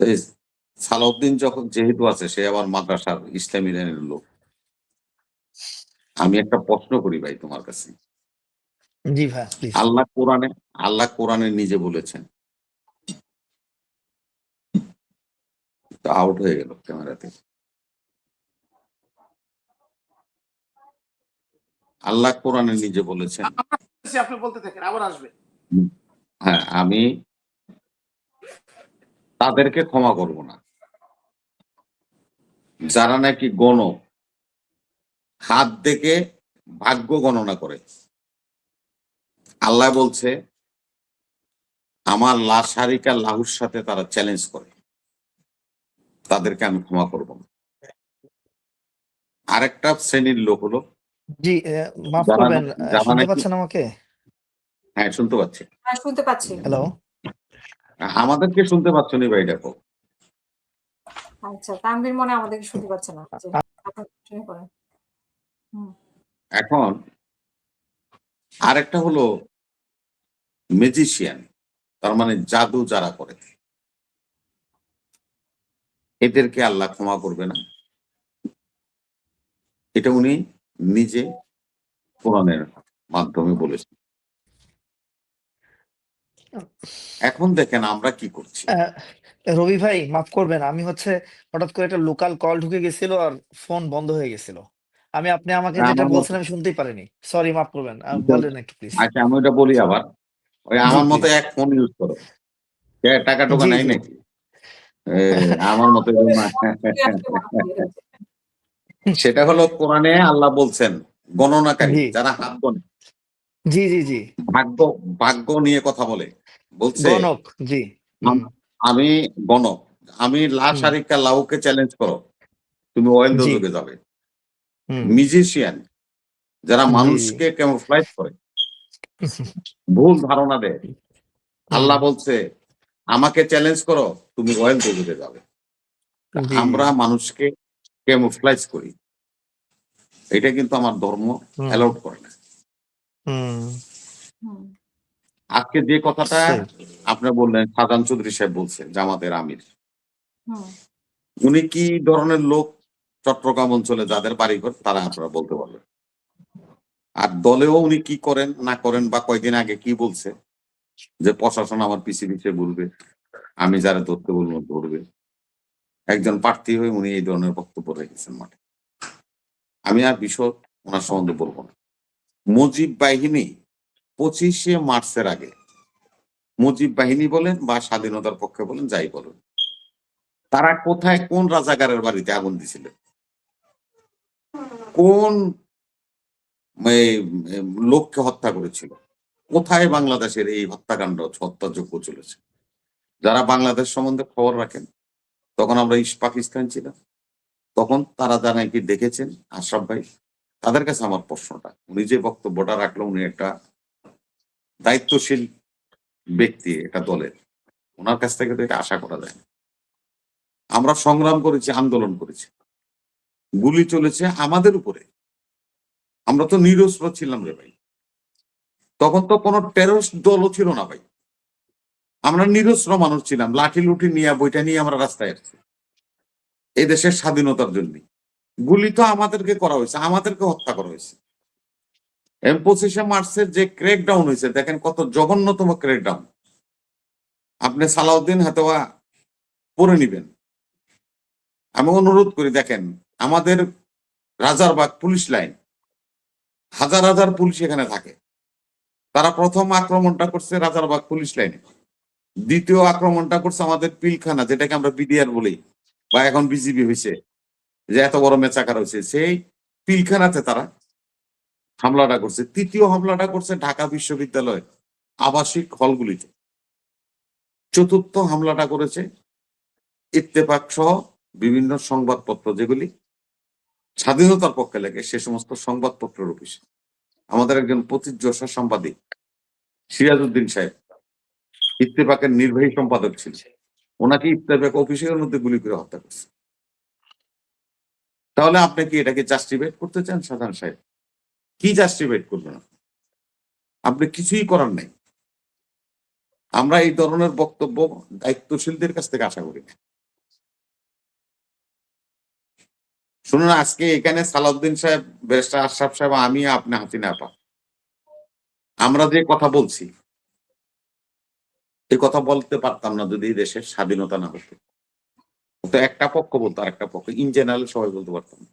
তো এই সালাউদ্দিন যখন যেহেতু আছে সে আবার মাদ্রাসার ইসলামী লাইনের লোক। আমি একটা প্রশ্ন করি ভাই তোমার কাছে। জি ভাই প্লিজ। আল্লাহ কোরআনে নিজে বলেছেন। তো আউট হয়ে গেল ক্যামেরাতে। আল্লাহ কোরআনে নিজে বলেছেন। আপনি বলতে থাকেন, আবার আসবে। হ্যাঁ, আমি তাদেরকে ক্ষমা করব না যারা নাকি হাত দেখে ভাগ্য গণনা করে। আল্লাহ বলছে আমার লা শারিকা লাহুর সাথে তারা চ্যালেঞ্জ করে, তাদেরকে আমি ক্ষমা করব না। আরেকটা শ্রেণীর লোক হলো জি মাফ যারা করবেন, যারা শুনতে নাকি পাচ্ছেন আমাকে? হ্যাঁ শুনতে পাচ্ছি। হ্যাঁ, শুনতে পাচ্ছি। হ্যালো। আমাদেরকে শুনতে পাচ্ছ নি ভাই? দেখো আচ্ছা, তানভীর মনে হয় আমাদেরকে শুনতে পাচ্ছে না। জি, আপনার শুনে পড়েন। হুম। এখন আরেকটা হলো ম্যাজিশিয়ান, তার মানে জাদু যারা করে, এদেরকে আল্লাহ ক্ষমা করবে না। এটা উনি নিজে কোরআনের মাধ্যমে বলেছেন। এখন দেখেন আমরা কি করছি। রবি ভাই মাফ করবেন, আমি হঠাৎ করে একটা লোকাল কল ঢুকে গেছিল আর ফোন বন্ধ হয়ে গেছিল। আপনি আমাকে যেটা আমার বলছেন মতো আমি শুনতেই পারিনি, সরি, মাফ করবেন, বলেন একটু প্লিজ। আচ্ছা, আমি ওটা বলি আবার। ওই জি আমার মতো প্লিজ। এক ফোন ইউজ করো, টাকা টোকা জি নাই জি। নাকি? আমার মতো সেটা হলো কোরআনে আল্লাহ বলছেন গণনাকারী জি যারা হাত গণে, জি জি জি। ভাগ্য ভাগ্য নিয়ে কথা বলে, বলছে গণক। জি। হুম আমি গণক, আমি লা হুম। শারিকা লাহুকে চ্যালেঞ্জ করো, তুমি ওয়েল জি। দোজখে যাবে। হুম। মিউজিশিয়ান যারা জি জি। মানুষকে ক্যামোফ্লাইজ করে, ভুল ধারণা দেয়, হুম। আল্লাহ বলছে আমাকে চ্যালেঞ্জ করো, তুমি ওয়েল দোজখে যাবে। জি জি। আমরা মানুষকে ক্যামোফ্লাইজ করি, এটা কিন্তু আমার ধর্ম হুম অ্যালাউড করে না। হুম। হুম। আজকে যে কথাটা সেই। আপনি বললেন, শাহজাহান চৌধুরী সাহেব বলছে, জামাতের আমির, হুম। উনি কি ধরনের লোক চট্টগ্রাম অঞ্চলে যাদের বাড়িঘর, তারা আপনারা বলতে পারবেন। আর দলেও উনি কি করেন না করেন, বা কয়দিন আগে কি বলছে যে প্রশাসন আমার পিছিয়ে পিছিয়ে বলবে, আমি যারা ধরতে বলবো ধরবে। একজন প্রার্থী হয়ে উনি এই ধরনের বক্তব্য রেখেছেন মাঠে। আমি আর বিষয় ওনার সম্বন্ধে বলবো না। মুজিব বাহিনী 25শে মার্চের আগে, মুজিব বাহিনী বলেন বা স্বাধীনতার পক্ষে বলেন, যাই বলেন, তারা কোথায় কোন রাজাকারের বাড়িতে আগুন দিছিল, কোন লোককে হত্যা করেছিল, কোথায় বাংলাদেশের এই হত্যাকাণ্ড হত্যাযজ্ঞ চলেছে। যারা বাংলাদেশ সম্বন্ধে খবর রাখেন, তখন আমরা ইস্ট পাকিস্তান ছিলাম, তখন তারা যারা নাকি দেখেছেন আশরাফ ভাই, তাদের কাছে আমার প্রশ্নটা, উনি যে বক্তব্যটা রাখলো, উনি একটা দায়িত্বশীল ব্যক্তি একটা দলের, ওনার কাছ থেকে তো এটা আশা করা যায় না। আমরা সংগ্রাম করেছি, আন্দোলন করেছি, গুলি চলেছে আমাদের উপরে, আমরা তো নিরস্ত্র ছিলাম রে ভাই। তখন তো কোনো টেররিস্ট দলও ছিল না ভাই, আমরা নিরস্ত্র মানুষ ছিলাম, লাঠি লুঠি নিয়ে বইটা নিয়ে আমরা রাস্তায় আসছি এই দেশের স্বাধীনতার জন্য। গুলি তো আমাদেরকে করা হয়েছে, আমাদেরকে হত্যা করা হয়েছে। 25শে মার্চের যে ক্র্যাকডাউন হয়েছে, দেখেন কত জঘন্যতম ক্র্যাকডাউন। আপনি সালাউদ্দিন হাতেওয়া পড়ে নিবেন। আমি অনুরোধ করি, দেখেন আমাদের রাজারবাগ পুলিশ লাইন, হাজার হাজার পুলিশ এখানে থাকে। তারা প্রথম আক্রমণটা করছে রাজারবাগ পুলিশ লাইনে, দ্বিতীয় আক্রমণটা করছে আমাদের পিলখানা, যেটাকে আমরা বিডিআর বলি বা এখন বিজিবি হয়েছে, যে এত বড় মেচাকার হয়েছে, সেই পিলখানাতে তারা হামলাটা করছে। তৃতীয় হামলাটা করছে ঢাকা বিশ্ববিদ্যালয় আবাসিক হলগুলিতে। চতুর্থ হামলাটা করেছে ইত্তেফাক সহ বিভিন্ন সংবাদপত্র, যেগুলি স্বাধীনতার পক্ষে লেগে, সে সমস্ত সংবাদপত্রের অফিসে। আমাদের একজন প্রতিযশা সাংবাদিক সিরাজউদ্দিন সাহেব ইত্তেফাকের নির্বাহী সম্পাদক ছিল, ওনাকে ইত্তেফাক অফিসের মধ্যে গুলি করে হত্যা করছে। তাহলে আপনি কি এটাকে জাস্টিফাইড করতে চান সাধারণ সাহেব? কি জাস্টিফাইড করবেন? আপনি কিছুই করার নাই। আমরা এই ধরনের বক্তব্য দায়িত্বশীলদের কাছ থেকে আশা করি না। শুনুন, আজকে এখানে সালাউদ্দিন সাহেব, ব্যারিস্টার আশরাফ সাহেব, আমি, আপনি, হাসিনা আপা, আমরা যে কথা বলছি এই কথা বলতে পারতাম না যদি এই দেশের স্বাধীনতা না হতো। তো একটা পক্ষ বলতো, আর একটা পক্ষ, ইন জেনারেল সবাই বলতে পারতাম না।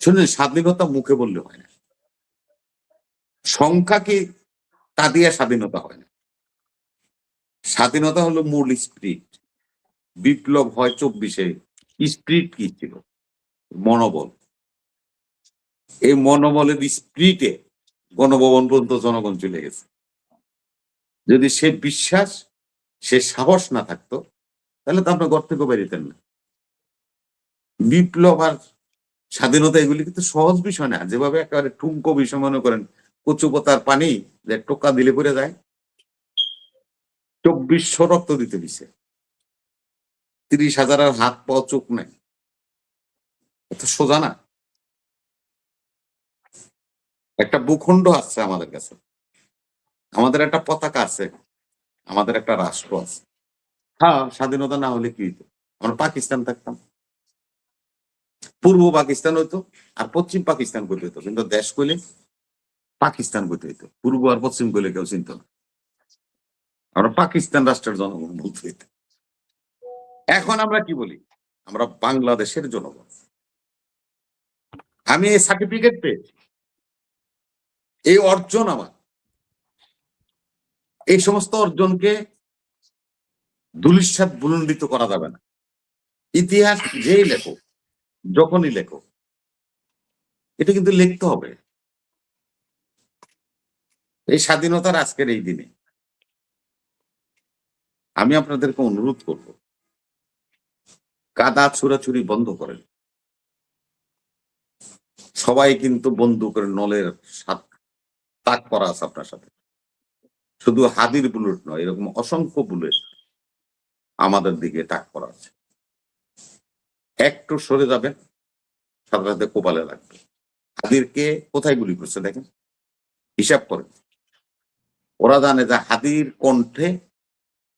শুনুন, স্বাধীনতা মুখে বললে হয় না, সংখ্যাকে তা দিয়ে স্বাধীনতা হয় না। স্বাধীনতা হলো মূল স্পিরিট। বিপ্লব হয় 24-এ, স্পিরিট কি ছিল? মনোবল। এই মনোবলের স্পিরিটে গণভবন পর্যন্ত জনগণ চলে গেছে। যদি সে বিশ্বাস, সে সাহস না থাকতো, তাহলে তো আপনার ঘর থেকে বেরিতেন না। বিপ্লব আর স্বাধীনতা এগুলি কিন্তু সহজ বিষয় না। যেভাবে একেবারে ঠুমকো বিষয় মনে করেন, কচু পাতার পানি যে টোকা দিলে পড়ে যায়, 2400 রক্ত দিতে দিছে, 30,000 হাত পা চোখ নাই, এত সোজা না। একটা ভূখণ্ড আছে আমাদের কাছে, আমাদের একটা পতাকা আছে, আমাদের একটা রাষ্ট্র আছে। হ্যাঁ, স্বাধীনতা না হলে কি হইতো? আমরা পাকিস্তান থাকতাম, পূর্ব পাকিস্তান হইতো, আর পশ্চিম পাকিস্তান করতে হইতো। কিন্তু দেশ কইলে পাকিস্তান করতে হইতো, পূর্ব আর পশ্চিম কইলে কেউ চিনত না। আমরা পাকিস্তান রাষ্ট্রের জনগণ বলতে হইতো। এখন আমরা কি বলি? আমরা বাংলাদেশের জনগণ। আমি এই সার্টিফিকেট পেয়েছি, এই অর্জন আমার। এই সমস্ত অর্জনকে ধূলিসাৎ বুলন্ডিত করা যাবে না। ইতিহাস যেই লেখো, যখনই লেখো, এটা কিন্তু লিখতে হবে। এই স্বাধীনতার আজকের এই দিনে আমি আপনাদেরকে অনুরোধ করব, কাদা ছুড়াছুড়ি বন্ধ করেন। সবাই কিন্তু বন্দুকের নলের তাক করা আছে আপনার সাথে। শুধু হাদির বুলেট নয়, এরকম অসংখ্য বুলেট আমাদের দিকে তাক করা আছে। একটু সরে যাবেন, সাথে সাথে কপালে লাগবে। হাদিরকে কোথায় গুলি করছে দেখেন, হিসাব করেন। ওরা জানে যে হাদির কণ্ঠে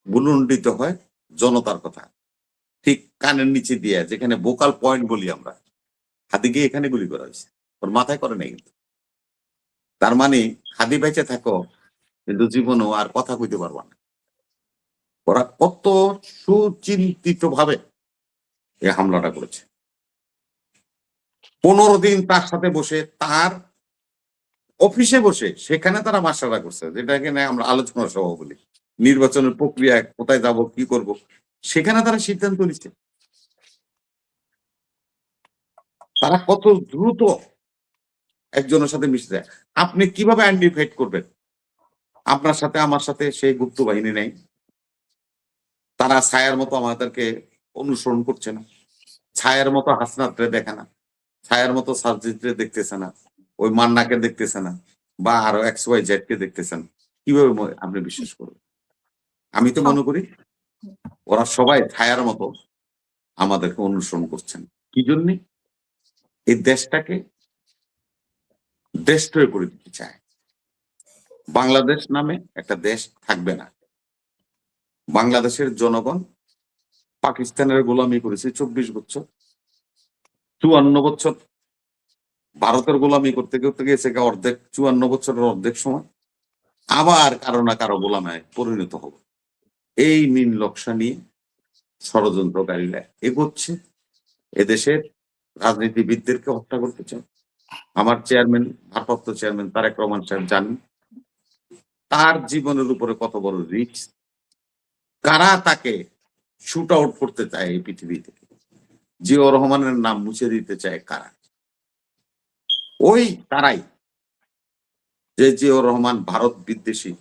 বুলন্ডিত হয় জনতার কথা, ঠিক কানের নিচে দিয়ে, যেখানে ভোকাল পয়েন্ট বলি আমরা, হাদিকে এখানে গুলি করা হয়েছে, ওর মাথায় করে নাই কিন্তু। তার মানে হাদি বেঁচে থাকো, কিন্তু জীবনও আর কথা কইতে পারবা না। ওরা কত সুচিন্তিত ভাবে এই হামলাটা করেছে। 15 দিন তার সাথে বসে, তার অফিসে বসে, সেখানে তারা মাসারা করছে, যেটাকে আমরা আলোচনা সভা বলি। নির্বাচনের প্রক্রিয়া, কোথায় যাব, কি করব, সেখানে তারা সিদ্ধান্ত নিচ্ছে। তারা কত দ্রুত একজনের সাথে মিশে যায়। আপনি কিভাবে আইডেন্টিফাইড করবেন? আপনার সাথে আমার সাথে সেই গুপ্ত বাহিনী নেই, তারা ছায়ার মতো আমাদেরকে অনুসরণ করছে না, ছায়ার মতো হাসনাতরে দেখে না, ছায়ার মতো সার্জিৎরে দেখতেছে না, ওই মান্নাকে দেখতেছে না, বা আরো XYZ কে দেখতেছেন। কিভাবে আপনি বিশ্বাস করবেন? আমি তো মনে করি ওরা সবাই ছায়ার মতো আমাদেরকে অনুসরণ করছেন। কি জন্যে? এই দেশটাকে ডেস্ট্রয় করে দিতে চায়। বাংলাদেশ নামে একটা দেশ থাকবে না। বাংলাদেশের জনগণ পাকিস্তানের গোলামি করেছে 24 বছর, 54 বছর ভারতের গোলামি করতে করতে গেছে অর্ধেক, 54 বছরের অর্ধেক সময় আবার কারো না কারো গোলামায় পরিণত হবে। এই নীল নকশা নিয়ে ষড়যন্ত্রকারীরা এগোচ্ছে। এদেশের রাজনীতিবিদদেরকে হত্যা করতে চায়। আমার চেয়ারম্যান, ভারপ্রাপ্ত চেয়ারম্যান তারেক রহমান সাহেব জানেন তার জীবনের উপরে কত বড় রিস্ক। কারা তাকে শুট আউট করতে চায় এই পৃথিবী থেকে, জিয়াউর রহমানের নাম মুছে দিতে চায় কারা? ওই তারাই, যে জিয়াউর রহমান ভারত বিদ্বেষী,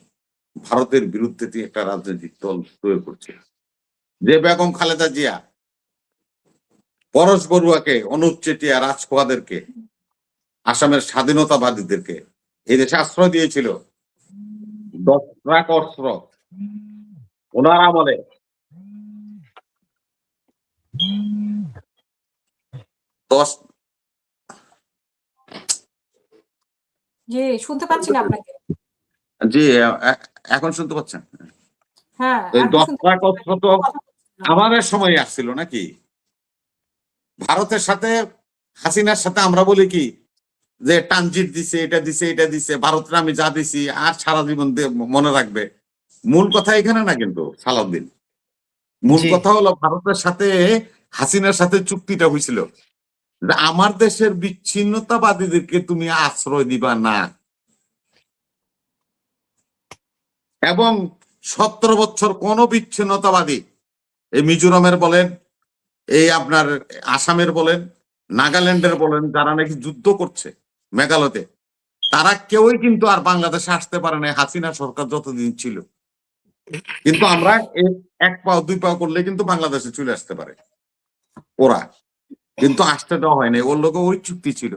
ভারতের বিরুদ্ধে দিয়ে একটা রাজনৈতিক দল তৈরি করছে। যে বেগম খালেদা জিয়া পরশ বড়ুয়াকে, অনুপ চেটিয়া, রাজখোয়াদেরকে, আসামের স্বাধীনতাবাদীদেরকে এই দেশে আশ্রয় দিয়েছিল 10 ট্রাক অস্ত্র ওনার আমলে। দশ জি, শুনতে পাচ্ছি না আপনাকে। জি, এখন শুনতে পাচ্ছেন? হ্যাঁ, এই এখন শুনতে দশটা কথা তো কথা বলছিলাম। আমাদের সময় আসছিল নাকি? ভারতের সাথে হাসিনার সাথে আমরা বলি কি যে ট্রানজিট দিছে, এটা দিছে, এটা দিছে, ভারতের আমি যা দিছি আর সারা জীবন মনে রাখবে। মূল কথা এখানে না কিন্তু সালাউদ্দিন। মূল জি কথা হলো ভারতের সাথে হাসিনার সাথে চুক্তিটা হয়েছিল যে আমার দেশের বিচ্ছিন্নতাবাদীদেরকে তুমি আশ্রয় দিবা না, এবং 17 বছর কোন বিচ্ছিন্নতাবাদী, এই মিজোরামের বলেন, এই আপনার আসামের বলেন, নাগাল্যান্ডের বলেন, যারা নাকি যুদ্ধ করছে মেঘালয়তে, তারা কেউই কিন্তু আর বাংলাদেশে আসতে পারে না হাসিনা সরকার যতদিন ছিল। কিন্তু আমরা এক পাও দুই পাও করলে কিন্তু বাংলাদেশে চলে আসতে পারে ওরা, কিন্তু আসতে দেওয়া হয় নাই। ওর লোক ওই চুক্তি ছিল,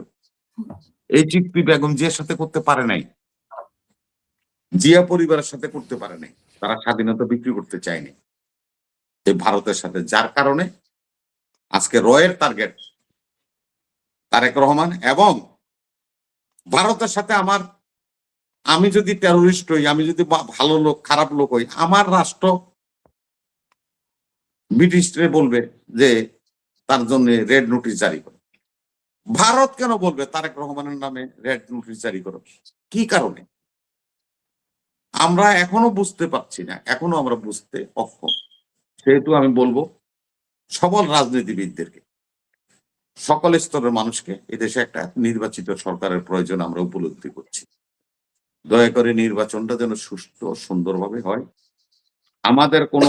এই চুক্তি বেগম জিয়ার সাথে করতে পারে নাই, জিয়া পরিবারের সাথে করতে পারে নাই। তারা স্বাধীনতা বিক্রি করতে চায়নি এই ভারতের সাথে, যার কারণে আজকে রয়ের টার্গেট তারেক রহমান। এবং ভারতের সাথে আমি যদি টেরোরিস্ট হই, আমি যদি ভালো লোক খারাপ লোক হই, আমার রাষ্ট্র ব্রিটিশরে বলবে যে তার জন্য রেড নোটিশ জারি করো। ভারত কেন বলবে তারেক রহমানের নামে রেড নোটিশ জারি করো? কি কারণে? আমরা এখনো বুঝতে পারছি না, এখনো আমরা বুঝতে অক্ষম। সেহেতু আমি বলবো সবল রাজনীতিবিদদেরকে, সকল স্তরের মানুষকে এদেশে একটা নির্বাচিত সরকারের প্রয়োজন আমরা উপলব্ধি করছি। দয়া করে নির্বাচনটা যেন সুষ্ঠু ও সুন্দরভাবে হয়। আমাদের কোনো